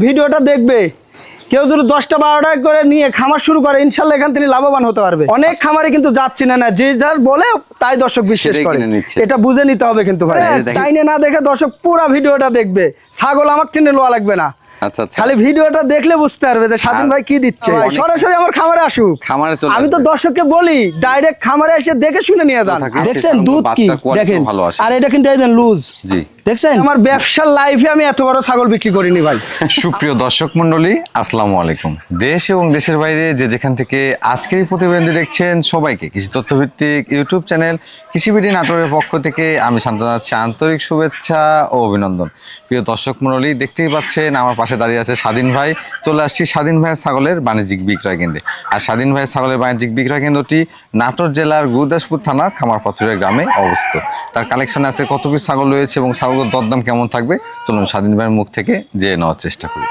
ভিডিওটা দেখবে কেউ যদি 10টা 12টা করে নিয়ে খামার শুরু করে ইনশাল্লাহ এখান থেকে লাভবান হতে পারবে। অনেক খামারে কিন্তু যাচ্ছে না, যে যার বলে তাই দর্শক বিশ্বাস করে, এটা বুঝে নিতে হবে কিন্তু ভাই। চাইনে না দেখে দর্শক পুরো ভিডিওটা দেখবে, ছাগল আমার থেকে লোয়া লাগবে না। আচ্ছা, খালি ভিডিওটা দেখলে বুঝতে পারবে যে স্বাধীন ভাই কি দিচ্ছে। সরাসরি আমার খামারে আসুক, আমি তো দর্শককে বলি ডাইরেক্ট খামারে এসে দেখে শুনে নিয়ে যান। দেখছেন দুধ কি দেখেন, আর এটা কিন্তু লুজ। জি দেখছেন, আমার ব্যবসার লাইফে আমি এত বড় ছাগল বিক্রি করিনি ভাই। সুপ্রিয় দর্শক মন্ডলী, আসসালামু আলাইকুম। দেশ এবং দেশের বাইরে যে যেখান থেকে আজকের এই প্রতিবেদনটি দেখছেন সবাইকে কৃষি তথ্যভিত্তিক ইউটিউব চ্যানেল কৃষিবিডি নাটোরের পক্ষ থেকে আমি শান্ত জানাচ্ছি আন্তরিক শুভেচ্ছা ও অভিনন্দন। প্রিয় দর্শক মন্ডলী, দেখতেই পাচ্ছেন আমার পাশে দাঁড়িয়ে আছে স্বাধীন ভাই। চলে আসছি স্বাধীন ভাইয়ের ছাগলের বাণিজ্যিক বিক্রয় কেন্দ্রে। আর স্বাধীন ভাইয়ের ছাগলের বাণিজ্যিক বিক্রয় কেন্দ্রটি নাটোর জেলার গুরুদাসপুর থানার খামারপাথুরিয়া গ্রামে অবস্থিত। তার কালেকশনে আছে কত পিস ছাগল রয়েছে এবং ছাগলের দরদাম কেমন থাকবে, চলুন স্বাধীন ভাইয়ের মুখ থেকে জেনে নেওয়ার চেষ্টা করি।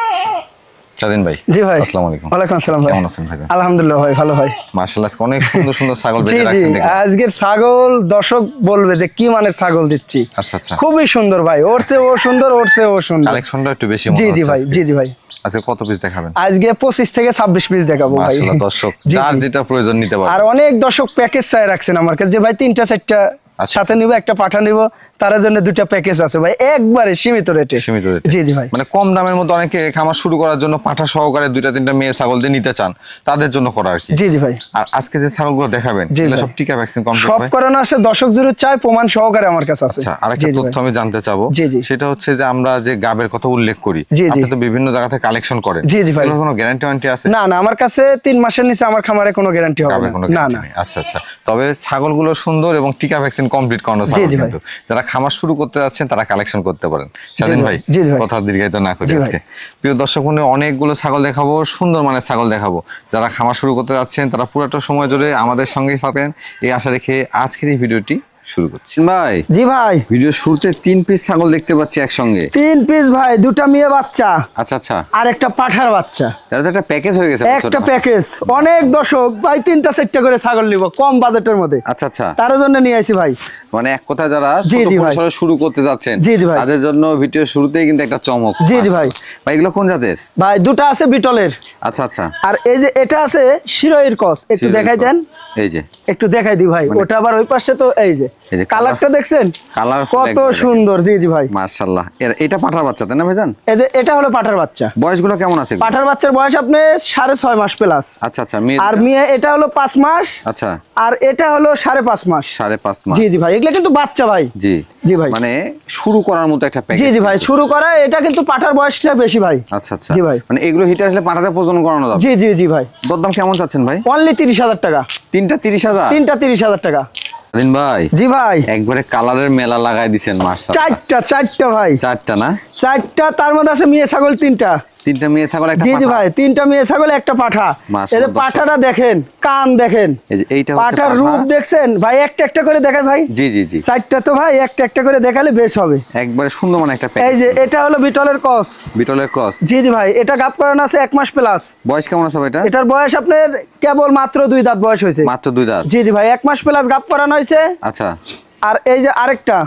স্বাধীন ভাই, জি ভাই, আসসালামু আলাইকুম। ওয়ালাইকুম আসসালাম ভাই, কেমন আছেন ভাই? আলহামদুলিল্লাহ ভাই, ভালো ভাই। মাশাআল্লাহ, অনেক সুন্দর সুন্দর ছাগল বেঁচে রাখছেন দেখুন। আজকের ছাগল দর্শক বলবে যে কি মানের ছাগল দিচ্ছি। আচ্ছা আচ্ছা, খুবই সুন্দর ভাই, ওরছে ও সুন্দর, ওরছে ও সুন্দর। কালেকশনটা একটু বেশি মনে জি হচ্ছে। জি ভাই, জি জি ভাই। আজকে কত পিস দেখাবেন? আজকে 25 থেকে 26 পিস দেখাবো ভাই। মাশাআল্লাহ, দর্শক যার যেটা প্রয়োজন নিতে পারে। আর অনেক দর্শক প্যাকেজ চাই রাখছেন আমার কাছে যে ভাই 3টা 4টা সাথে নিব, একটা পাঠা নিব, তার জন্য 2টা প্যাকেজ আছে ভাই, একবারে সীমিত রেটে। সীমিত রেটে, জি জি ভাই। মানে কম দামের মধ্যে অনেকে খামার শুরু করার জন্য পাঠা সহকারে 2টা 3টা মেয়ে ছাগল দিয়ে নিতে চান, তাদের জন্য করা আর কি। জি জি ভাই। আর আজকে যে ছাগলগুলো দেখাবেন এগুলো সব টিকা ভ্যাকসিন কমপ্লিট সব ভাই? করানো আছে, দর্শক জরুর চাই প্রমাণ সহকারে আমার কাছে আছে। আচ্ছা, আরেকটা তথ্য আমি জানতে চাবো, সেটা হচ্ছে যে আমরা যে গাবের কথা উল্লেখ করি, আপনি তো বিভিন্ন জায়গা থেকে কালেকশন করেন। জি জি ভাই। এর কোনো গ্যারান্টি ওয়ারেন্টি আছে? না না, আমার কাছে 3 মাসের নিচে আমার খামারে কোনো গ্যারান্টি হবে না। না। আচ্ছা আচ্ছা, তবে ছাগলগুলো সুন্দর এবং টিকা ভ্যাকসিন কমপ্লিট করানো ছাগল, কিন্তু যারা খামার শুরু করতে যাচ্ছেন তারা কালেকশন করতে পারেন। স্বাধীন ভাই, কথা দীর্ঘায়িত না করি আজকে প্রিয় দর্শক বন্ধু, অনেকগুলো ছাগল দেখাবো, সুন্দর মানের ছাগল দেখাবো। যারা খামার শুরু করতে যাচ্ছেন তারা পুরোটা সময় জুড়ে আমাদের সঙ্গেই থাকবেন এই আশা রেখে আজকের এই ভিডিওটি শুরু করছি। ভাই, জি ভাই, ভিডিও শুরুতে 3 পিস ছাগল দেখতে পাচ্ছি একসঙ্গে। 3 পিস ভাই, 2টা মেয়ে বাচ্চা, আচ্ছা আচ্ছা, আর একটা পাঠার বাচ্চা। তাহলে একটা প্যাকেজ হয়ে গেছে। একটা প্যাকেজ, অনেক দর্শক ভাই 3টা 4টা করে ছাগল নিব কম বাজেটের মধ্যে। আচ্ছা আচ্ছা, তার জন্য নিয়ে আইছি ভাই। মানে এক কথা যারা ছোট পরিসরে শুরু করতে যাচ্ছেন তাদের জন্য ভিডিও শুরুতেই কিন্তু একটা চমক। জি জি ভাই। ভাই এগুলো কোন জাতের? ভাই 2টা আছে বিটলের। আচ্ছা আচ্ছা, আর এই যে এটা আছে শিরোইর ক্রস, একটু দেখাই দেন। এই যে একটু দেখাই দি ভাই, ওটা আবার ওই পাশে তো এই যে কালারটা দেখছেন, কালার কত সুন্দর। জি জি ভাই, মাশাআল্লাহ। এটা পাঠার বাচ্চা তাই না ভাইজান? এই যে এটা হলো পাঠার বাচ্চা। বয়সগুলো কেমন আছে? পাঠার বাচ্চার বয়স আপনি 6.5 মাস প্লাস। আচ্ছা আচ্ছা, আর মেয়ে এটা হলো 5 মাস। আচ্ছা, আর এটা হলো 5.5 মাস। 5.5 মাস। জি জি ভাই, এগুলা কিন্তু বাচ্চা ভাই। জি জি ভাই, মানে শুরু করার মতো একটা প্যাকেজ। জি জি ভাই, শুরু করা। এটা কিন্তু পাঠার বয়সটা বেশি ভাই। আচ্ছা আচ্ছা, জি ভাই, মানে এগুলো হিটে আসলে পাঠাতে প্রজনন করানো যাবে। জি জি জি ভাই। দরদাম কেমন চাচ্ছেন ভাই? অনলি 30,000 টাকা। 3টা 30,000? 3টা 30,000 টাকা। স্বাধীন ভাই, জি ভাই, একবারে কালারের মেলা লাগাই দিবেন। মাশাআল্লাহ, 4টা ভাই। 4টা না? 4টা, তার মধ্যে আছে মেয়ে ছাগল 3টা। 3টা মেয়ে ছাগল একটা পাঠা। জি জি ভাই, 3টা মেয়ে ছাগল একটা পাঠা। এই যে পাঠাটা দেখেন, কান দেখেন, এইটা পাঠার রূপ দেখছেন ভাই। একটা একটা করে দেখাই ভাই। জি জি জি, 4টা তো ভাই, একটা একটা করে দেখালে বেশ হবে। একবারে সুন্দর মানে একটা প্যাকেজ। এই যে এটা হলো বিটলের ক্রস। বিটলের ক্রস? জি জি ভাই, এটা গাব করানো আছে 1 মাস প্লাস। বয়স কেমন আছে এটা? এটার বয়স আপনার কেবল মাত্র 2 দাঁত বয়স হয়েছে। মাত্র 2 দাঁত? জি জি ভাই, 1 মাস প্লাস গাব করানো হয়েছে। আচ্ছা, আর এই যে আরেকটা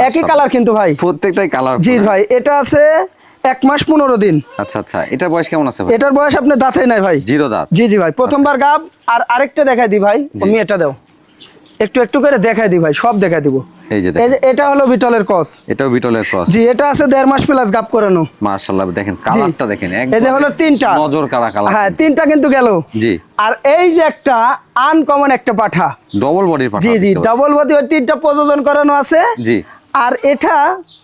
একই কালার কিন্তু ভাই, প্রত্যেকটাই কালার। জি ভাই, এটা আছে 1 মাস 15 দিন। আচ্ছা আচ্ছা, এটার বয়স কেমন আছে ভাই? এটার বয়স আপনার দাঁতই নাই ভাই, 0 দাঁত। জি জি ভাই, প্রথমবার গাব। আর আরেকটা দেখাই দি ভাই, আমি এটা দাও, একটু একটু করে দেখাই দি ভাই, সব দেখাই দিব। এই যে এটা হলো বিটলের ক্রস। এটাও বিটলের ক্রস? জি, এটা আছে 1.5 মাস প্লাস গাব করানো। মাশাআল্লাহ, দেখেন কালারটা দেখেন, একদম। এই যে হলো 3টা নজর কাড়া কালার। হ্যাঁ, 3টা কিন্তু গেল। জি। আর এই যে একটা আনকমন একটা পাঠা, ডবল বডির পাঠা। জি জি, ডবল বডি, 3টা প্রযোজন করানো আছে। জি। আর এটা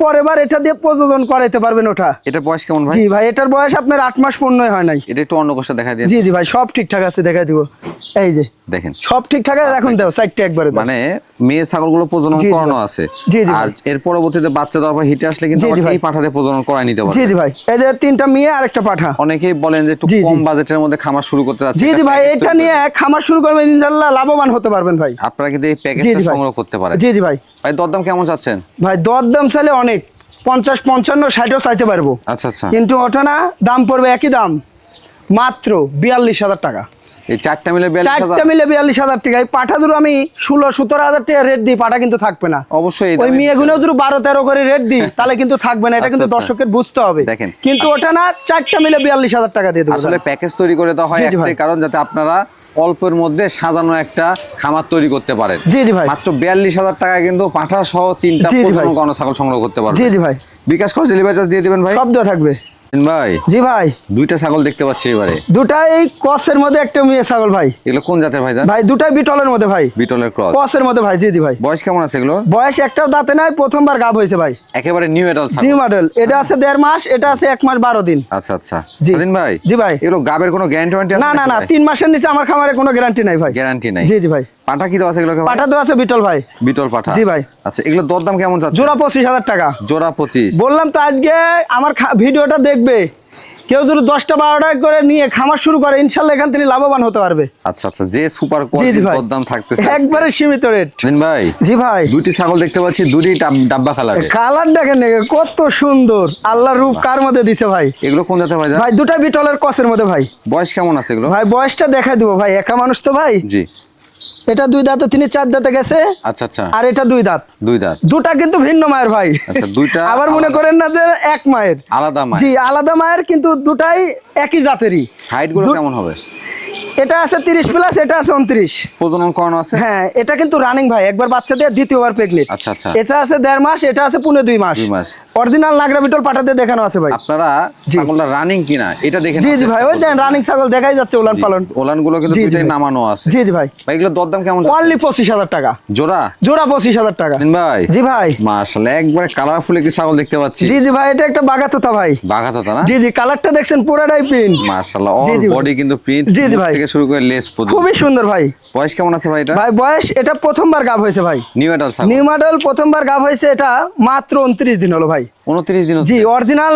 পরের বার এটা দিয়ে প্রযোজন করাইতে পারবেন ওটা। এটার বয়স কেমন ভাই? জি ভাই, এটার বয়স আপনার 8 মাস পূর্ণই হয় নাই। এটা একটু অন্য কোষটা দেখাই দিন। জি জি ভাই, সব ঠিকঠাক আছে, দেখাই দিব। এই যে দেখেন, সব ঠিকঠাক আছে। এখন দাও সাইডটা একবারে, মানে মেয়ে ছাগলগুলো প্রজনন করানো আছে। জি জি, আর এর পরবর্তীতে বাচ্চা দেওয়ার পর হিটে আসলে কিন্তু এই পাঠাতে প্রজনন করাই নিতে পারবে। জি জি ভাই, এই যে 3টা মেয়ে আর একটা পাঠা। অনেকেই বলেন যে একটু কম বাজেটের মধ্যে খামার শুরু করতে যাচ্ছে। জি জি ভাই, এটা নিয়ে খামার শুরু করবেন, ইনশাআল্লাহ লাভবান হতে পারবেন ভাই। আপনারা কিন্তু এই প্যাকেজটা সংগ্রহ করতে পারেন। জি জি ভাই। ভাই দরদাম কেমন চাচ্ছেন? ভাই দরদাম চাইলে অনেক, 50 55 60ও চাইতে পারবো। আচ্ছা আচ্ছা, কিন্তু ওটা না, দাম পড়বে একই দাম, মাত্র 42,000 টাকা। এই চারটা মিলে 42,000 চারটা মিলে 42,000 টাকা। এই পাঠা জোড়া আমি 16-17,000 টাকা রেট দিই, পাঠা কিন্তু থাকবে না অবশ্যই। ওই মেয়েগুলো যদি 12-13 করে রেট দিই তাহলে কিন্তু থাকবে না, এটা কিন্তু দর্শকের বুঝতে হবে। দেখেন কিন্তু ওটা না, চারটা মিলে 42,000 টাকা দিয়ে দেবো। আসলে প্যাকেজ তৈরি করে দেওয়া হয় একটাই কারণ, যাতে আপনারা অল্পের মধ্যে সাজানো একটা খামার তৈরি করতে পারেন। জি জি ভাই, মাত্র 42,000 টাকা কিন্তু পাঠা সহ 3টা প্রজনন ছাগল সংগ্রহ করতে পারবেন। জি জি ভাই, বিকাশ খরচ ডেলিভারি চার্জ দিয়ে দিবেন ভাই? সব দেওয়া থাকবে ভাই। জি ভাই, দুইটা ছাগল দেখতে পাচ্ছি এবারে। দুটাই ক্রসের মধ্যে, একটা মেয়ে ছাগল ভাই। এগুলো কোন জাতের ভাই? ভাই দুটাই বিটলের মধ্যে ভাই, বিটলের ক্রস, ক্রসের মধ্যে ভাই। জি জি ভাই। বয়স কেমন আছে এগুলো? বয়স একটাও দাঁতে নাই, প্রথমবার গাব হয়েছে ভাই। একেবারে নিউ এডাল্ট ছাগল। নিউ মডেল, এটা আছে 1.5 মাস, এটা আছে 1 মাস 12 দিন। আচ্ছা আচ্ছা। জি স্বাধীন ভাই। জি ভাই। এগুলো গাবের কোনো গ্যারান্টি আছে? না না না, 3 মাসের নিচে আমার খামারে কোনো গ্যারান্টি নাই ভাই। গ্যারান্টি নাই? জি জি ভাই। পাঠা কি দেওয়া আছে এগুলো? পাঠা তো আছে বিটল ভাই। বিটল পাঠা। জি ভাই। আচ্ছা, এগুলো দরদাম কেমন যাচ্ছে? জোড়া 25,000 টাকা। জোড়া 25। বললাম তো আজকে আমার ভিডিওটা দেখবে, কেউ যদি 10টা-12টা করে নিয়ে খামার শুরু করে, ইনশাল্লাহ এখান থেকে লাভবান হতে পারবে। আচ্ছা আচ্ছা, যে সুপার কোয়ালিটির দরদাম থাকতেছে একবারে সীমিত রেট। ভাই। জি ভাই। দুটি ছাগল দেখতে পাচ্ছি, দুটি ডাব্বা কালার। কালার দেখেন কত সুন্দর, আল্লাহর রূপ কার মধ্যে দিছে ভাই। এগুলো কোন জাতের ভাই? ভাই দুটা বিটলের ক্রসের মধ্যে ভাই। বয়স কেমন আছে এগুলো? ভাই বয়সটা দেখাই দিব ভাই, একা মানুষ তো ভাই। জি। এটা 2 দাঁতে, তিনি 4 দাঁতে গেছে। আচ্ছা আচ্ছা। আর এটা 2 দাঁত। 2 দাঁত। দুটা কিন্তু ভিন্ন মায়ের ভাই। আচ্ছা, দুইটা আবার মনে করেন না যে এক মায়ের, আলাদা মায়ের। জি আলাদা মায়ের, কিন্তু দুটাই একই জাতেরই। হাইট গুলো কেমন হবে? এটা আছে 30 প্লাস, এটা আছে 29। প্রজনন করানো আছে? হ্যাঁ, এটা কিন্তু রানিং ভাই, একবার বাচ্চা দিয়ে দ্বিতীয়বার প্রেগনেন্ট। আচ্ছা আচ্ছা। এটা আছে 1.5 মাস, এটা আছে 2.5 মাস। 2 মাস। অরিজিনাল নাগরা বিটল পাঠাতে দেখানো আছে ভাই। আপনারা ছাগলটা রানিং কিনা এটা দেখেন। জি জি ভাই, ওই দেন রানিং ছাগল দেখাই যাচ্ছে, উলান পালন। ওলান গুলো কিন্তু দুইটাই নামানো আছে। জি জি ভাই। ভাই এগুলো দরদাম কেমন? অনলি 25,000 টাকা জোড়া। জোড়া 25,000 টাকা ভাই। জি ভাই। মাশাআল্লাহ, একবারে কালারফুল একটি ছাগল দেখতে পাচ্ছি। জি জি ভাই, এটা একটা বাগাতোতা ভাই। বাগাতোতা না? জি জি, কালারটা দেখছেন পুরাটাই প্রিন্ট। মাশাআল্লাহ, অল বডি কিন্তু প্রিন্ট। জি জি ভাই। থেকে শুরু করে লেস পর্যন্ত খুবই সুন্দর ভাই। বয়স কেমন আছে ভাই এটা? ভাই বয়স, এটা প্রথমবার গাব হয়েছে ভাই। নিউ এডাল্ট ছাগল। নিউ মডেল প্রথমবার গাব হয়েছে, এটা মাত্র 29 দিন হলো ভাই। 29 দিন? জি, অরিজিনাল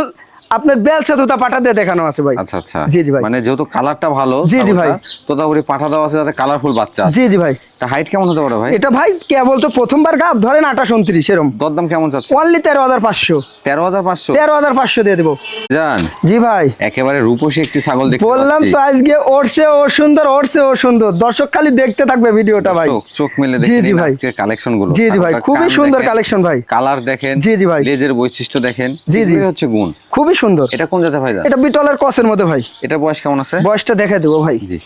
আপনার বেলসা তোতা পাঠা দিয়ে দেখানো আছে ভাই। আচ্ছা আচ্ছা। জি জি ভাই। মানে যেহেতু কালারটা ভালো, জি জি ভাই, তোতাপুরি পাঠা দেওয়া আছে যাতে কালারফুল বাচ্চা। জি জি ভাই। হাইট কেমন হতে পারে ভাই? এটা ভাই কেবল তো প্রথমবার গাব, ধরেন 28-29 এরকম। দরদাম কেমন যাচ্ছে? অনলি 13,500। 13,500? 13,500 দিয়ে দেবো জান। জি ভাই। একেবারে রূপসী একটি ছাগল দেখতে পাচ্ছি। বললাম তো আজকে ওরছে ও সুন্দর, ওরছে ও সুন্দর। দর্শক খালি দেখতে থাকবে ভিডিওটা ভাই। চোখ মেলে জি দেখেন জি ভাই, আজকে কালেকশন গুলো। জি জি ভাই, খুবই সুন্দর কালেকশন ভাই। কালার দেখেন, জি জি ভাই, লেজের বৈশিষ্ট্য দেখেন, জি জি হচ্ছে গুণ। খুবই সুন্দর। এটা কোন জাতের ভাই? এটা বিটলের ক্রসের মধ্যে ভাই। এটা বয়স কেমন আছে? বয়সটা দেখাই দেবো ভাই। জি।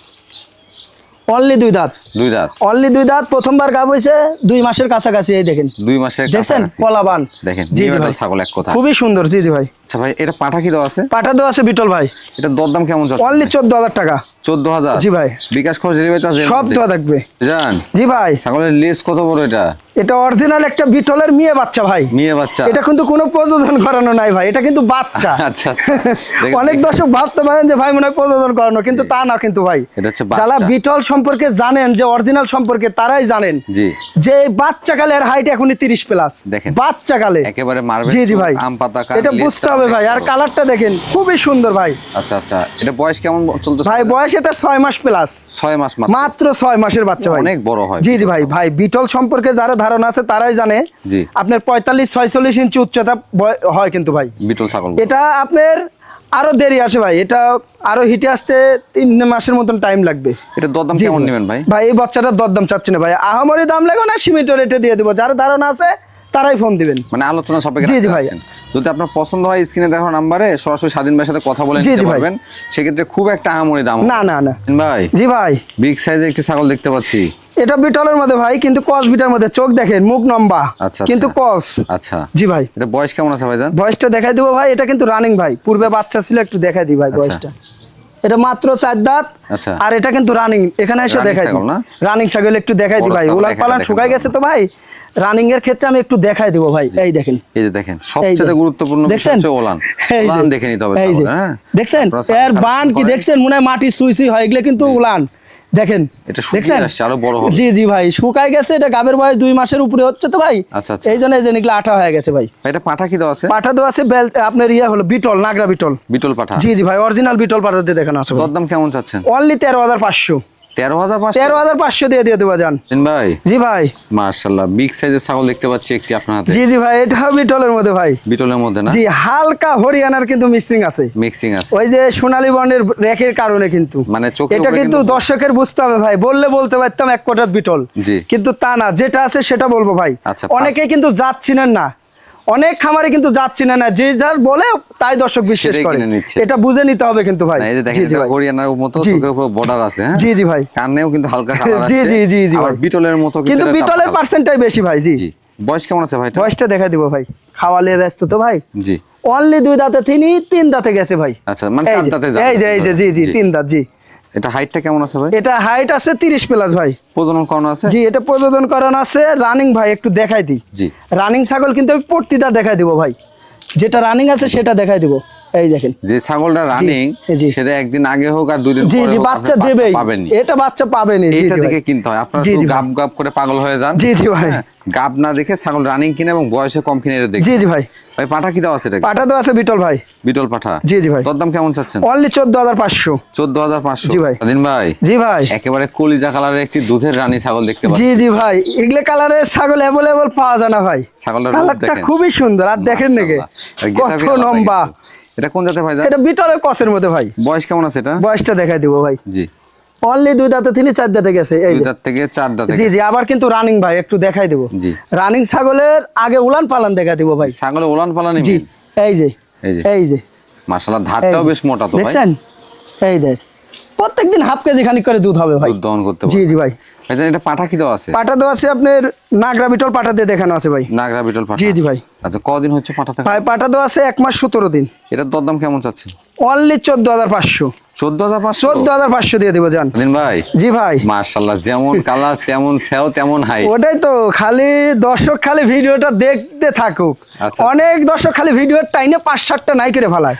অনলি 2 দাঁত। 2 দাঁত। অনলি 2 দাঁত, প্রথমবার গাব হয়েছে 2 মাসের কাছাকাছি। এই দেখেন 2 মাসের দেখছেন কলাবান। দেখেন জি নিউ জি এডাল্ট ভাই, ছাগল এক কথা। খুবই সুন্দর। জি জি ভাই। আচ্ছা ভাই, এটা পাঠা কি দেওয়া আছে? পাঠা দেওয়া আছে বিটল ভাই। এটা দরদাম কেমন যাচ্ছে? অনলি 14,000 টাকা। 14,000? জি ভাই। বিকাশ খরচ ডেলিভারি চার্জ সব দেওয়া থাকবে। জান। জি ভাই। ছাগলের লেজ কত বড় এটা? এটা অরিজিনাল একটা বিটলের মেয়ে বাচ্চা ভাই। মেয়ে বাচ্চা? এটা কিন্তু কোনো প্রযোজন করানো নাই ভাই, এটা কিন্তু বাচ্চা। আচ্ছা আচ্ছা। অনেক দর্শক ভাবতে পারেন যে ভাই মনে হয় প্রযোজন করানো, কিন্তু তা না কিন্তু ভাই। এটা হচ্ছে বাচ্চা। যারা বিটল সম্পর্কে জানেন, যে অরিজিনাল সম্পর্কে, তারাই জানেন জি যে বাচ্চা কালের হাইট এখনই 30 প্লাস। দেখেন বাচ্চা কালে একেবারে মারবে। জি জি ভাই, আম পাতা এটা বুঝতে হবে ভাই। আর কালারটা দেখেন, খুবই সুন্দর ভাই। আচ্ছা আচ্ছা। এটা বয়স কেমন চলতেছে ভাই? বয়স এটা 6 মাস প্লাস। 6 মাস মাত্র 6 মাসের বাচ্চা ভাই। অনেক বড় হয়। জি জি ভাই। ভাই বিটল সম্পর্কে যারা ধারণা আছে তারাই জানে। জি। আপনার 45-46 ইঞ্চি উচ্চতা হয় কিন্তু ভাই বিটল ছাগল। এটা আপনার আরো দেরি আসে ভাই, এটা আরো হিটে আসতে 3 মাসের মতন টাইম লাগবে। এটা দরদাম কেমন নেবেন ভাই? ভাই এই বাচ্চাটার দরদাম চাচ্ছি না ভাই, আহামরি দাম লাগবে না, সীমিত রেটে দিয়ে দেবো। যারা ধারণা আছে তারাই ফোন দিবেন। মানে আলোচনা সাপেক্ষে। জি জি ভাই। যদি আপনার পছন্দ হয় স্ক্রিনে দেখানো নাম্বারে সরাসরি স্বাধীন ভাইয়ের সাথে কথা বলে নিতে পারবেন। সেক্ষেত্রে খুব একটা আহামরি দাম না না না ভাই। জি ভাই। বিগ সাইজের একটি ছাগল দেখতে পাচ্ছি। এটা বিটলের মধ্যে ভাই, কিন্তু কস বিটার মধ্যে। চোখ দেখেন, মুখ লম্বা, আচ্ছা কিন্তু কস। আচ্ছা জি ভাই। এটা বয়স কেমন আছে ভাই? বয়সটা দেখাই দেবো ভাই। এটা কিন্তু রানিং ভাই, পূর্বে বাচ্চা ছিল, একটু দেখাই দিই ভাই বয়সটা। এটা মাত্র 4 দাঁত। আচ্ছা। আর এটা কিন্তু রানিং, এখানে এসে দেখাই দিই। রানিং ছাগল একটু দেখাই দিই ভাই। উলান পালান শুকাই গেছে তো ভাই, রানিং এর ক্ষেত্রে আমি একটু দেখাই দেবো ভাই। এই দেখেন, এই যে দেখেন, সবচেয়ে গুরুত্বপূর্ণ বিষয় হচ্ছে ওলান। ওলান দেখে নিতে হবে। হ্যাঁ দেখছেন এর বান কি দেখছেন, মনে হয় মাটি সুইসি হয়, এগুলো কিন্তু উলান দেখেন। এটা শুকিয়ে আসছে, আরো বড় হবে। জি জি ভাই, শুকাই গেছে। এটা গাবের বয়স 2 মাসের উপরে হচ্ছে তো ভাই। আচ্ছা আচ্ছা। এই জন্য এই যে এগুলো আঠা হয়ে গেছে ভাই। এটা পাঠা কি দেওয়া আছে? পাঠা দেওয়া আছে আপনার হলো বিটল, নাগরা বিটল। বিটল পাঠা? জি জি ভাই, অরিজিনাল বিটল পাঠা দিয়ে দেখানো আছে। দরদাম কেমন চাচ্ছেন? অনলি 13,500। 13,500 13,500 দিয়ে দেবো জান। ভাই জি ভাই, মাশাআল্লাহ বিগ সাইজের ছাগল দেখতে পাচ্ছি একটি আপনার হাতে। জি জি ভাই, এটা বিটলের মধ্যে ভাই, বিটলের মধ্যে না? জি, হালকা হরিয়ানার কিন্তু মিক্সিং আছে, মিক্সিং আছে ওই যে সোনালী বর্ণের রেখের কারণে কিন্তু, মানে চোখের এটা উপরে কিন্তু দর্শকের বুঝতে হবে ভাই, বললে বলতে পারতাম এক কোটার বিটল, জি। কিন্তু তা না, যেটা আছে সেটা বলবো ভাই। আচ্ছা, অনেকেই কিন্তু জাত চিনেন না, অনেক খামারে কিন্তু জাত চিনে না, যে যার বলে তাই দর্শক বিশ্বাস সেটাই করে, কিনে নিচ্ছে। এটা বুঝে নিতে হবে কিন্তু ভাই। না, এই যে জি দেখেন জি এটা ভাই, হরিয়ানার মতো জি। চোখের উপর বর্ডার আছে, হ্যাঁ জি জি ভাই, কানেও কিন্তু হালকা কালার আছে, জি জি জি জি আবার ভাই। বিটলের মতো কিন্তু এটা বিটলের কালার। পার্সেন্টটাই বেশি ভাই। জি জি। বয়স কেমন আছে ভাই? বয়সটা দেখা দিব ভাই, খাওয়ালে ব্যস্ত তো ভাই। জি। অনলি 2 দাঁতে, 3 দাঁতে গেছে ভাই। আচ্ছা, মানে এই 4 যে, দাঁতে যাবে। এই যে এই যে জি জি 3 দাঁত। জি, এটা হাইটটা কেমন আছে ভাই? এটা হাইট আছে 30 প্লাস ভাই। প্রজনন করানো আছে? জি, এটা প্রযোজন করানো আছে। রানিং ভাই একটু দেখাই দিই। জি। রানিং ছাগল কিন্তু আমি প্রতিটা দেখাই দিব ভাই, যেটা রানিং আছে সেটা দেখাই দিব। এই দেখেন, যে ছাগলটা রানিং জি। সেটা একদিন আগে হোক আর 2 দিন জি পরে জি, হোক, বাচ্চা আপনি দেবেই, পাবেনই। এটা বাচ্চা পাবেনই। জি এইটা জি দেখে ভাই, কিনতে হয়, আপনারা জি শুধু জি ভাই। গাব গাব করে পাগল হয়ে যান। জি জি ভাই, হ্যাঁ, গাব না দেখে ছাগল রানিং কিনে এবং বয়সে কম কিনে এটা দেখে। জি জি ভাই। ভাই পাঠা কি দেওয়া আছে এটা? পাটা তো আছে বিটল ভাই। বিটল পাঠা? জি জি ভাই। তোর দাম কেমন চাচ্ছেন? অনলি 14,500। 14,500? জি ভাই। স্বাধীন ভাই, জি ভাই, একেবারে কলিজা কালারের একটি দুধের রানী ছাগল দেখতে পাচ্ছি। জি জি ভাই, এগুলো কালারের ছাগল অ্যাভেলেবল পাওয়া যায় না ভাই। ছাগলের রূপ কালারটা দেখেন। খুবই সুন্দর, আর দেখেন নাকি মাশাআল্লাহ। আর কত গেটাপই আলাদা লম্বা। কিন্তু। এটা কোন জাতের ভাই? এটা বিটলের কসের মধ্যে ভাই। বয়স কেমন আছে এটা? বয়সটা দেখাই দিব ভাই। জি। অনলি 2 দাঁতে, 4 দাঁতে গেছে। এই 2 যে। দাঁত থেকে 4 দাঁতে জি গেছে। জি, আবার কিন্তু রানিং ভাই, একটু দেখাই দিব। জি। রানিং ছাগলের আগে উলান পালান দেখাই দিব ভাই। ছাগলের ওলান পালানি? জি, এই যে এই যে। এই যে মাশাআল্লাহ, ধারটাও বেশ মোটা তো ভাই। দেখছেন? এই দেখ, প্রত্যেকদিন হাফ কেজি খানিক করে দুধ হবে ভাই। দুধ দহন করতে জি পারবে। জি ভাই। ভাইজান এটা পাঠা কি দেওয়া আছে? পাটা দেওয়া আছে আপনার নাগরা বিটল পাটা দিয়ে দেখানো আছে ভাই। নাগরা বিটল পাঠা? জি জি ভাই। আচ্ছা, কদিন হচ্ছে পাঠা থেকে? ভাই পাটা দেওয়া আছে 1 মাস 17 দিন। এটার দরদাম কেমন চাচ্ছেন? অনলি 14,500। 14,500? 14,500 দিয়ে দেবো জান। স্বাধীন ভাই, জি ভাই। মাশাআল্লাহ, যেমন কালার তেমন সেও তেমন হাই। ওটাই তো, খালি দর্শক খালি ভিডিওটা দেখতে থাকুক। আচ্ছা। অনেক দর্শক খালি ভিডিওর টাইনে 5-7টা নাই করে ফেলায়।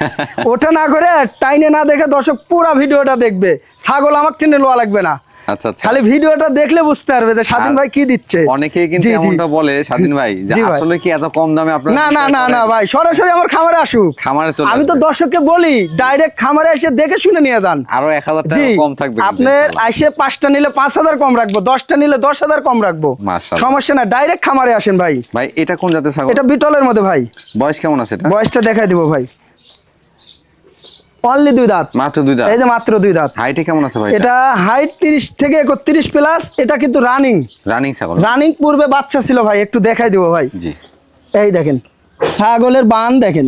ওটা না করে টাইনে না দেখে দর্শক পুরো ভিডিওটা দেখবে, ছাগল আমার টেনে লোয়া লাগবে না। আচ্ছা আচ্ছা। খালি ভিডিওটা দেখলে বুঝতে পারবে যে স্বাধীন ভাই কি দিচ্ছে। অনেকেই কিন্তু জি, জি। এমনটা বলে স্বাধীন ভাই যে জি ভাই। আসলে কি এত কম দামে আপনারা না না বিক্রয় না করেন? না ভাই, সরাসরি আমার খামারে আসুক। খামারে চলে আমি তো আসবে। দর্শককে বলি ডাইরেক্ট খামারে এসে দেখে শুনে নিয়ে যান। আরো 1,000 টাকা জি, কম থাকবে কিন্তু আপনার ইনশাআল্লাহ। আইসে 5টা নিলে 5,000 কম রাখবো, 10টা নিলে 10,000 কম রাখবো। মাশাআল্লাহ। সমস্যা না, ডাইরেক্ট খামারে আসেন ভাই। ভাই এটা কোন জাতের ছাগল? এটা বিটলের মধ্যে ভাই। বয়স কেমন আছে এটা? বয়সটা দেখাই দিব ভাই। অনলি 2 দাঁত। মাত্র 2 দাঁত? এই যে মাত্র 2 দাঁত। হাইটে কেমন আছে ভাই? এটা হাইট 30 থেকে 31 প্লাস। এটা কিন্তু রানিং। রানিং ছাগল? রানিং পূর্বে বাচ্চা ছিল ভাই, একটু দেখাই দিব ভাই। জি। এই দেখেন ছাগলের বান দেখেন,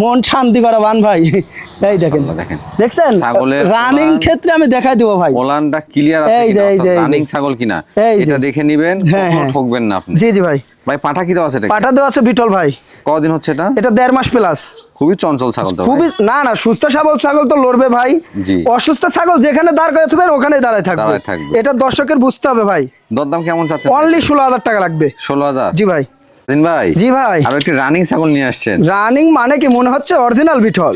মন শান্তি করা বান ভাই। এই দেখেন, মাশাআল্লাহ, দেখেন। দেখছেন ছাগলের রানিং বান- ক্ষেত্রে আমি দেখাই দিব ভাই। ওলানটা ক্লিয়ার আছে এই যে, কিনা, এই যে, এই যে। রানিং ছাগল কিনা এই যে। এটা দেখে নেবেন, হ্যাঁ, কখনো হ্যাঁ। ঠকবেন না আপনি। জি জি ভাই। ভাই পাঠা কি দেওয়া আছে এটা? পাটা দেওয়া আছে বিটল ভাই। কদিন হচ্ছে এটা? এটা 1.5 মাস প্লাস। খুবই চঞ্চল ছাগল তো ভাই। খুবই, না না, সুস্থ সবল ছাগল তো লড়বে ভাই। জি। অসুস্থ ছাগল যেখানে দাঁড় করে থাকবেন ওখানেই দাঁড়ায় থাকবে। দাঁড়ায় থাকবে। এটা দর্শকের বুঝতে হবে ভাই। দরদাম কেমন চাচ্ছেন? অনলি 16,000 টাকা লাগবে। 16,000? জি ভাই। দিন ভাই। জি ভাই। আর একটি রানিং ছাগল নিয়ে আসছেন। রানিং মানে কি, মনে হচ্ছে অরিজিনাল বিটল।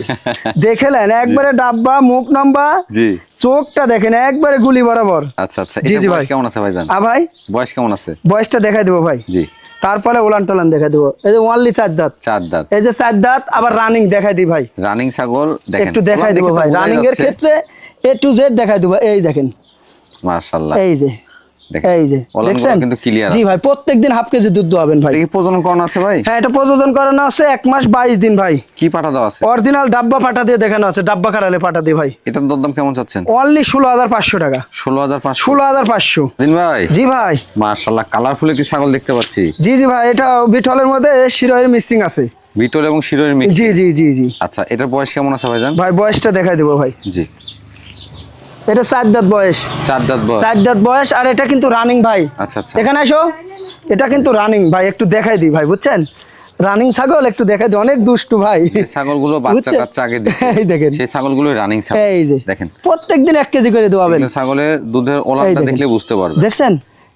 দেখেলেন একবারে ডাব্বা, মুখ লম্বা, জি। চোখটা দেখেন একবারে গুলি বরাবর। আচ্ছা আচ্ছা। জি, এটা জি বয়স ভাই। কেমন আছে ভাইজান? ভাই বয়স কেমন আছে? বয়সটা দেখাই দেবো ভাই। জি। তারপরে ওলান টোলান দেখাই দেবো। এই যে অনলি 4 দাঁত। 4 দাঁত? এই যে 4 দাঁত, আবার রানিং দেখাই দিই ভাই। রানিং ছাগল দেখেন, একটু দেখাই ওলান দেবো দেখে তো ভাই, বোঝাই রানিং এর যাচ্ছে। ক্ষেত্রে A to Z দেখাই দেবো। এই দেখেন, মাশাআল্লাহ। এই যে, দেখেন, এই যে ওলানগুলো দেখছেন কিন্তু ক্লিয়ার জি আছে। ভাই, প্রত্যেকদিন হাফ কেজি দুধ দোয়াবেন ভাই। এটা কি প্রজনন করানো আছে ভাই? হ্যাঁ, এটা প্রযোজন করানো আছে 1 মাস 22 দিন ভাই। কি পাঠা দেওয়া আছে? অরিজিনাল ডাব্বা পাটা দিয়ে দেখানো আছে, ডাব্বা খারালে পাটা দিয়ে ভাই। এটার দরদাম কেমন চাচ্ছেন? অনলি 16,500 টাকা। 16,500? 16,500। দিন ভাই। জি ভাই। মাশাআল্লাহ, কালারফুল একটি ছাগল দেখতে পাচ্ছি। জি জি ভাই, এটা বিটলের মধ্যে শিরোয়ের মিক্সিং আছে। বিটল এবং শিরোয়ের মিক্স? জি জি জি জি। আচ্ছা, এটার বয়স কেমন আছে ভাইজান? ভাই বয়সটা দেখাই দেবো ভাই। জি। এটা 4 দাঁত বয়স। 4 দাঁত বয়স? 4 দাঁত বয়স, আর এটা কিন্তু রানিং ভাই। আচ্ছা আচ্ছা। এখানে আসো, এটা কিন্তু রানিং ভাই, একটু দেখাই দিই ভাই, বুঝছেন? রানিং ছাগল একটু দেখাই দিই, অনেক দুষ্টু ভাই। যে ছাগলগুলো বাচ্চা বুঝছেন? কাচ্চা আগে দিচ্ছে, এই দেখেন, সেই ছাগলগুলো রানিং ছাগল। এই যে দেখেন, প্রত্যেকদিন 1 কেজি করে দোয়াবেন। এগুলো ছাগলের দুধের এই ওলানটা দেখেন। দেখলে বুঝতে পারবে। দেখছেন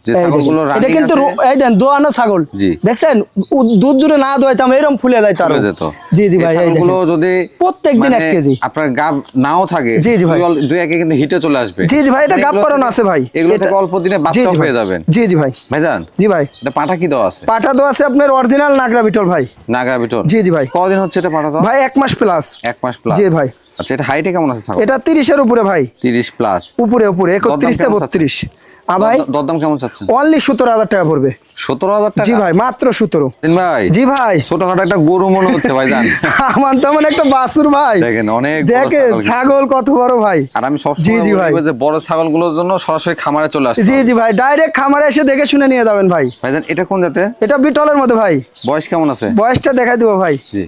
যে ছাগলগুলো এটা কিন্তু এই দেন দোয়ানো ছাগল, দেখছেন দুধ জুড়ে না দোয়াইতাম এরকম ফুলে যায় তার। জি জি ভাই, ছাগলগুলো যদি প্রত্যেকদিন 1 কেজি আপনার গাব নাও থাকে, জি জি ভাই, 2-1 কিন্তু হিটে চলে আসবে। জি জি ভাই, এটা গাব করানো আছে ভাই, এগুলো থেকে অল্প দিনে বাচ্চা হয়ে যাবেন। জি জি ভাই, ভাইজান জি ভাই, এটা পাঠা কি দেওয়া আছে? পাঠা দেওয়া আছে আপনার অরিজিনাল নাগরা বিটল ভাই। নাগরা বিটল, জি জি ভাই। কতদিন হচ্ছে এটা পাঠা দেওয়া? ভাই 1 মাস প্লাস। 1 মাস প্লাস, জি ভাই। আচ্ছা, এটা হাইটে কেমন আছে ছাগল? এটা 30 এর উপরে ভাই, 30 প্লাস উপরে 31 থেকে 32। ভাই দরদাম কেমন চাচ্ছেন? অনলি 17,000 টাকা পড়বে। 17,000 টাকা? জি ভাই, মাত্র 17। ভাই জি ভাই, ছোটখাটো একটা গরু মনে হচ্ছে ভাইজান। আমার তেমন একটা বাছুর ভাই, দেখেন অনেক দেখেন ছাগল কত বড় ভাই। আর আমি সবসময় বলি যে বড় ছাগলগুলোর জন্য সরাসরি খামারে চলে আসতে। জি জি ভাই, ডাইরেক্ট খামারে এসে দেখে শুনে নিয়ে যাবেন ভাই। ভাইজান এটা কোন জাতের? এটা বিটলের মধ্যে ভাই। বয়স কেমন আছে? বয়সটা দেখাই দিব ভাই। জি,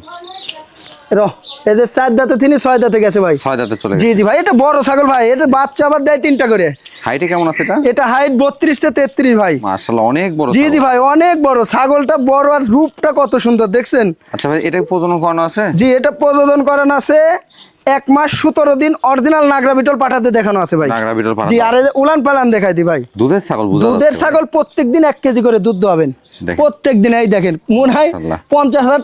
এদের 4 দাঁতে, তিনি 6 দাঁতে গেছে ভাই। 6 দাঁতে চলে গেছে। জি জি ভাই, এটা বড় ছাগল ভাই, এটা বাচ্চা আবার দেয় 3টা করে। হাইটে কেমন আছে এটা? এটা হাইট 32 থেকে 33 ভাই। মাশাআল্লাহ অনেক বড়। জি জি ভাই, অনেক বড় ছাগলটা, বড় আর রূপটা কত সুন্দর দেখছেন। আচ্ছা ভাই, এটা প্রজনন করানো আছে? জি, এটা প্রজনন করানো আছে 1 মাস 17 দিন, অরিজিনাল নাগরা বিটল পাঠাতে দেখানো আছে ভাই। নাগরা বিটল পাঠা। জি, আর উলান পালান দেখাই দি ভাই। দুধের ছাগল বুঝা যাচ্ছে। দুধের ছাগল প্রত্যেকদিন 1 কেজি করে দুধ দোয়াবেন প্রত্যেকদিন। এই দেখেন মনে হয় 50,000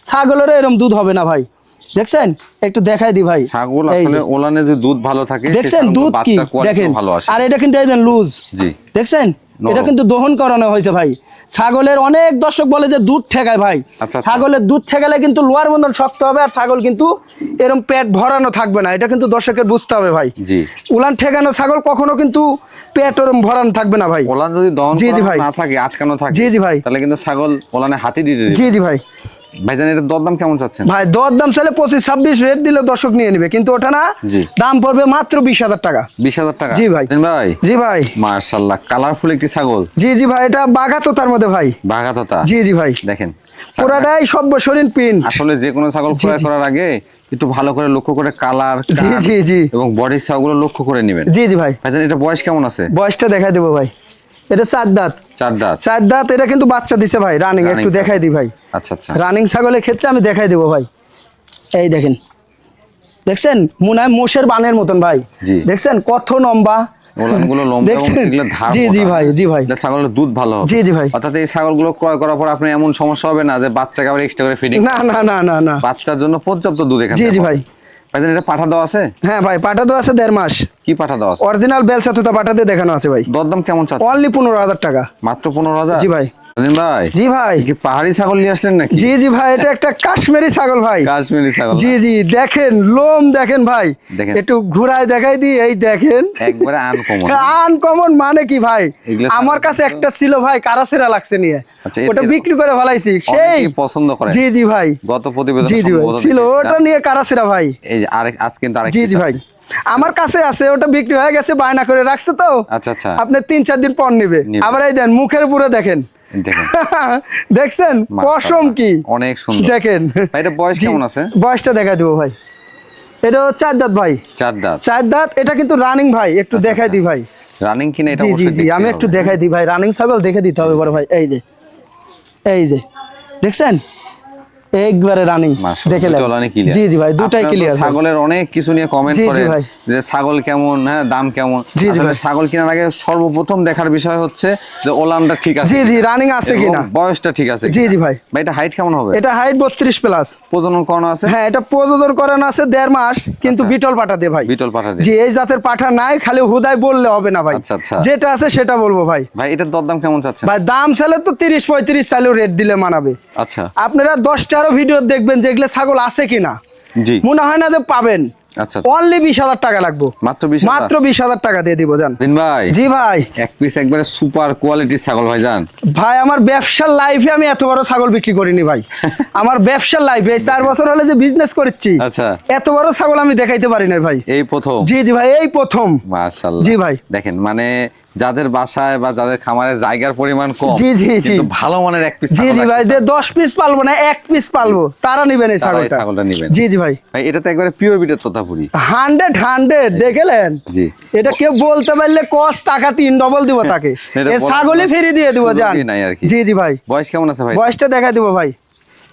ছাগলের এরকম দুধ হবে না ভাই, দেখছেন একটু দেখাই দি ভাই। ছাগল আসলে ওলানে যে দুধ ভালো থাকে, দেখছেন দুধ কি দেখেন। আর এটা কিন্তু এই দেন লুজ, জি দেখছেন, এটা কিন্তু দহন করানো হয়েছে ভাই। ছাগলের অনেক দর্শক বলে যে দুধ ঠেকায় ভাই, ছাগলের দুধ ঠেকালে কিন্তু লোয়ার মন্দন শক্ত হবে, আর ছাগল কিন্তু এরকম পেট ভরানো থাকবে না। এটা কিন্তু দর্শকের বুঝতে হবে ভাই। জি, উলান ঠেকানো ছাগল কখনো কিন্তু পেট এরকম ভরানো থাকবে না ভাই। ওলান যদি দহন করা না থাকে, আটকানো থাকে, জি জি ভাই, তাহলে কিন্তু ছাগল ওলানে হাতি দিতে দিবে। জি জি ভাই। ভাইজান এটা দরদাম কেমন চাচ্ছেন? ভাই দরদাম চাইলে 25-26 রেট দিলে দর্শক নিয়ে নেবে, কিন্তু ওটা না, দাম পড়বে মাত্র 20,000 টাকা। 20,000 টাকা? জি ভাই। ভাই জি ভাই, মাশাআল্লাহ কালারফুল একটি ছাগল। জি জি ভাই, এটা বাঘাতোতার মধ্যে ভাই। বাঘাতোতা? জি জি ভাই, দেখেন পুরাটাই সর্বশরীর পিন। আসলে যে কোনো ছাগল ক্রয় করার আগে একটু ভালো করে লক্ষ্য করে কালার, জি জি জি, এবং বডি ছাগলগুলো লক্ষ্য করে নেবেন। জি জি ভাই। ভাইজান এটা বয়স কেমন আছে? বয়সটা দেখাই দেবো ভাই। এটা 4 দাঁত। 4 দাঁত? 4 দাঁত। এটা কিন্তু বাচ্চা দিছে ভাই, রানিং। একটু দেখাই দি ভাই। আচ্ছা আচ্ছা, রানিং ছাগলের ক্ষেত্রে আমি দেখাই দেবো ভাই। এই দেখেন, দেখছেন মনে হয় মোষের বানের মতন ভাই। দেখছেন কত লম্বা ওলানগুলো, লম্বা এবং এগুলো ধার। জি জি ভাই, জি ভাই, ছাগলের দুধ ভালো হবে। জি জি ভাই। অর্থাৎ এই ছাগলগুলো ক্রয় করার পর আপনি এমন সমস্যা হবে না যে বাচ্চাকে আবার এক্সট্রা করে ফিডিং। না না না না না, বাচ্চার জন্য পর্যাপ্ত দুধ এখানে। জি জি ভাই। ভাইজান এটা পাঠা দেওয়া আছে? হ্যাঁ ভাই, পাঠা দেওয়া আছে 1.5 মাস। কি পাঠা দেওয়া আছে? অরিজিনাল বেলসাতুতা পাঠাতে দেখানো আছে ভাই। দরদাম কেমন চাচ্ছেন? অনলি 15,000 টাকা। মাত্র 15,000? জি ভাই। ভাই জি ভাই, কি পাহাড়ি ছাগল নিয়ে আসলেন নাকি? জি জি ভাই, এটা একটা কাশ্মীরি ছাগল ভাই। কাশ্মীরি ছাগল? জি জি, দেখেন লোম দেখেন ভাই, একটু ঘুরায় দেখাই দি। এই দেখেন একবারে আনকমন। আনকমন মানে কি ভাই, আমার কাছে একটা ছিল ভাই, কারাসেরা লাগছে নিয়ে, ওটা বিক্রি করে ফেলাইছি। সেই পছন্দ করে। জি জি ভাই, গত প্রতিবেদন জি জি ছিল ওটা নিয়ে কারাসেরা ভাই। এই আরেক আজ কিন্তু আরেক। জি জি ভাই, আমার কাছে আছে, ওটা বিক্রি হয়ে গেছে, বায়না করে রাখছে তো। আচ্ছা আচ্ছা, আপনি 3-4 দিন পর নেবে। আবার এই দেন মুখের উপরে দেখেন, দেখছেন পশম কি অনেক সুন্দর। দেখেন এটা বয়স কেমন আছে? বয়সটা দেখাই দেবো ভাই। এটা 4 দাঁত ভাই। 4 দাঁত? 4 দাঁত। এটা কিন্তু রানিং ভাই, একটু দেখাই দি ভাই। রানিং কিনা এটা? জি জি, আমি একটু দেখাই দি ভাই। রানিং ছাগল দেখে দিতে হবে বড় ভাই। এই যে, এই যে দেখছেন একবারে রানিং দেখেলেন। জি জি ভাই, দুটাই ক্লিয়ার। ছাগলের অনেক কিছু নিয়ে কমেন্ট করে যে ছাগল কেমন, হ্যাঁ দাম কেমন। আসলে ছাগল কেনার আগে সর্বপ্রথম দেখার বিষয় হচ্ছে যে ওলানটা ঠিক আছে, জি জি, রানিং আছে কিনা, বয়সটা ঠিক আছে। জি জি ভাই। ভাই এটা হাইট কেমন হবে? এটা হাইট 32 প্লাস। প্রজনন করানো আছে? হ্যাঁ, এটা প্রজনন করানো আছে 1.5 মাস, কিন্তু বিটল পাঠা দিয়ে ভাই। বিটল পাঠা দিয়ে? জি, এই জাতের পাঠা নাই, খালি হুদাই বললে হবে না ভাই। আচ্ছা আচ্ছা, যেটা আছে সেটা বলবো ভাই। ভাই এটার দরদাম কেমন চাচ্ছেন? ভাই দাম চাইলে তো 30-35 চাইলেও রেট দিলে মানাবে। আচ্ছা, আপনারা 10টারও ভিডিও দেখবেন যেগুলো ছাগল আছে কিনা, জি মনে হয় না যে পাবেন। আচ্ছা, অনলি 20,000 টাকা লাগবে। মাত্র 20,000 টাকা দিয়ে দিব জান। দিন ভাই। জি ভাই, এক পিস একবারে সুপার কোয়ালিটির ছাগল ভাই জান। ভাই আমার ব্যবসার লাইফে আমি এত বড় ছাগল বিক্রি করিনি ভাই। আমার ব্যবসার লাইফে 4 বছর হলে যে বিজনেস করছি, আচ্ছা, এত বড় ছাগল আমি দেখাইতে পারি না ভাই, এই প্রথম। জি জি ভাই, এই প্রথম। মাশাআল্লাহ। জি ভাই, দেখেন মানে যাদের বাসায় বা যাদের খামারে জায়গার পরিমাণ কম, জি জি জি, কিন্তু ভালো মানের এক পিস। জি জি ভাই, যে 10 পিস পালবো না, 1 পিস পালবো, তারা নেবেন এই ছাগলটা নেবেন। জি জি ভাই। ভাই এটা তো একবারে পিওর বিটের তোতাপুরি। 100 দেখলেন? জি, এটা কেউ বলতে পারলে কষ্ট টাকা 3 ডবল দিব তাকে। এই ছাগলই ফ্রি দিয়ে দিব জান। জি জি ভাই। বয়স কেমন আছে ভাই? বয়সটা দেখা দিব ভাই।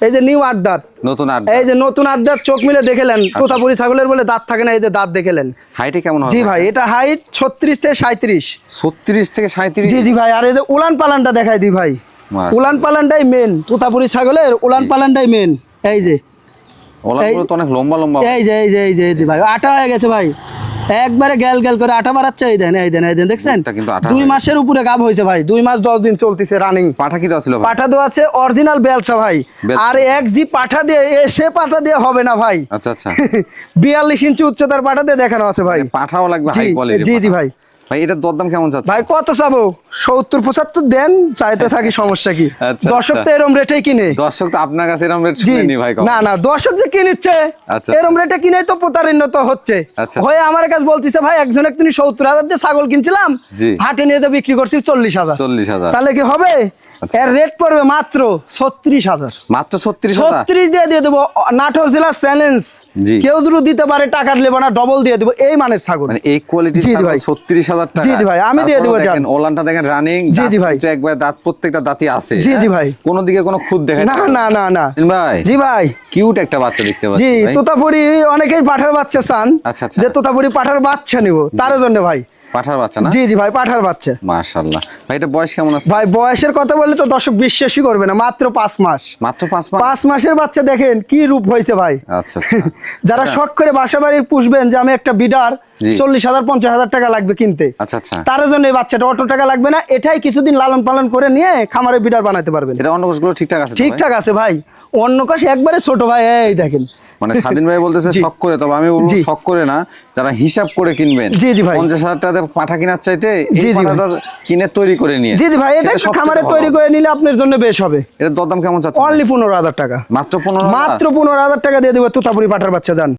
এই যে নিউ আড্ডার নতুন আট এই যে নতুন আড্ডার চোখ মিলে দেখেলেন তোতাপুরি ছাগলের বলে দাঁত থাকে না, এই যে দাঁত দেখেলেন। হাইটে কেমন হবে? জি ভাই, এটা হাইট 36 থেকে 37। 36 থেকে 37। জি জি ভাই, আর এই যে উলান পালানটা দেখাই দিই ভাই, মাশাআল্লাহ। উলান পালানটাই মেন, তোতাপুরি ছাগলের উলান পালানটাই মেন। এই যে ওলানগুলো তো অনেক লম্বা লম্বা। এই যে এই যে এই যে এই যে ভাই আটা হয়ে গেছে ভাই, একবারে গ্যাল গ্যাল করে আটা বাড়াচ্ছে। এই দেন এই দেন এই দেন, দেখছেন মুখটা কিন্তু আটা 2 হয়ে মাসের উপরে গাব হয়েছে ভাই, 2 মাস 10 দিন চলতেছে রানিং। পাঠা কি দেওয়া ছিল ভাই? পাঠা দেওয়া আছে অরিজিনাল বেলসা ভাই। বেলসা। আর এক জি পাঠা দিয়ে এসে পাঠা দিয়ে হবে না ভাই, আচ্ছা আচ্ছা। 42 ইঞ্চি উচ্চতার পাঠা দিয়ে দেখানো আছে ভাই। পাঠাও লাগবে জি, হাই কোয়ালিটি। জি জি ভাই। ভাই এটার দরদাম কেমন যাচ্ছে? ভাই কত চাবো? 70-75 দেন, চাইতে থাকি, সমস্যা কি? আচ্ছা, দর্শক তো আচ্ছা। এরম রেটেই কিনে। দর্শক তো আপনার কাছে এরকম রেট জি শুনেনি ভাই। না না, দর্শক যে কিনেছে আচ্ছা, এরম রেটে কিনে তো প্রতারিত হচ্ছে। আচ্ছা। হয়ে আমার কাছে বলতেছে ভাই একজন তিনি 70,000 দিয়ে ছাগল কিনছিলাম, জি। হাটে নিয়ে তো বিক্রি করছি 40,000। 40,000। তাহলে কি হবে? আচ্ছা। এর রেট পড়বে মাত্র 36,000। মাত্র 36,000। 36 দিয়ে দেবো, নাটোর জেলা চ্যালেঞ্জ। জি। কেউ যদি দিতে পারে টাকার লেবো না, ডবল দিয়ে দেবো এই মানের ছাগল। মানে এই কোয়ালিটি জি জি ভাই। 36,000 টাকা। জি জি ভাই, আমি দিয়ে দেবো জান। দেখেন ওলানটা দেখেন রানিং। জি জি ভাই। একবার দাঁত প্রত্যেকটা দাঁতই আছে। জি জি ভাই। কোনো দিকে কোনো খুদ দেখায় না না না না। ভাই। জি ভাই। কিউট একটা বাচ্চা দেখতে জি, পাচ্ছি ভাই। তোতাপুরি অনেকেই পাঠার বাচ্চা চান, আচ্ছা, আচ্ছা। যে তোতাপুরি পাঠার বাচ্চা নিব, তার জন্য ভাই। পাঠার বাচ্চা না? জি জি ভাই, পাঠার বাচ্চা। মাশাআল্লাহ। ভাই এটা বয়স কেমন আছে? ভাই বয়সের কথা বললে তো দর্শক বিশ্বাসই করবে না, মাত্র 5 মাস। মাত্র 5 মাস। 5 মাসের বাচ্চা দেখেন কি রূপ হয়েছে ভাই। আচ্ছা আচ্ছা। যারা শখ করে বাসা বাড়ি পুষবেন যে আমি একটা বিডার জি। 40,000-50,000 টাকা লাগবে কিনতে, আচ্ছা আচ্ছা। তার জন্য এই বাচ্চাটা অত টাকা লাগবে না, এটাই কিছুদিন লালন পালন করে নিয়ে খামারে বিডার বানাতে পারবেন। এটা অন্য কোষগুলো ঠিকঠাক আছে তো ভাই? ঠিকঠাক আছে ভাই, অন্য কাছে একবারে ছোট ভাই। এই দেখেন মানে স্বাধীন ভাই বলতেছে জি। শখ করে, তবে আমি বলবো জি। শখ করে না, যারা হিসাব করে কিনবেন। জি, জি ভাই। 50,000 টাকা পাঠা কেনার চাইতে এই জি, জি ভাই। পাঠাটা কিনে তৈরি করে নিয়ে। জি জি ভাই, এটা সেটা একটু সবথেকে খামারে ভালো তৈরি হবে। করে নিলে আপনার জন্য বেশ হবে। এটার দরদাম কেমন চাচ্ছে? অনলি 15,000 টাকা। মাত্র 15,000? মাত্র 15,000 টাকা দিয়ে দেবো তোতাপুরি পাঠার বাচ্চা যান।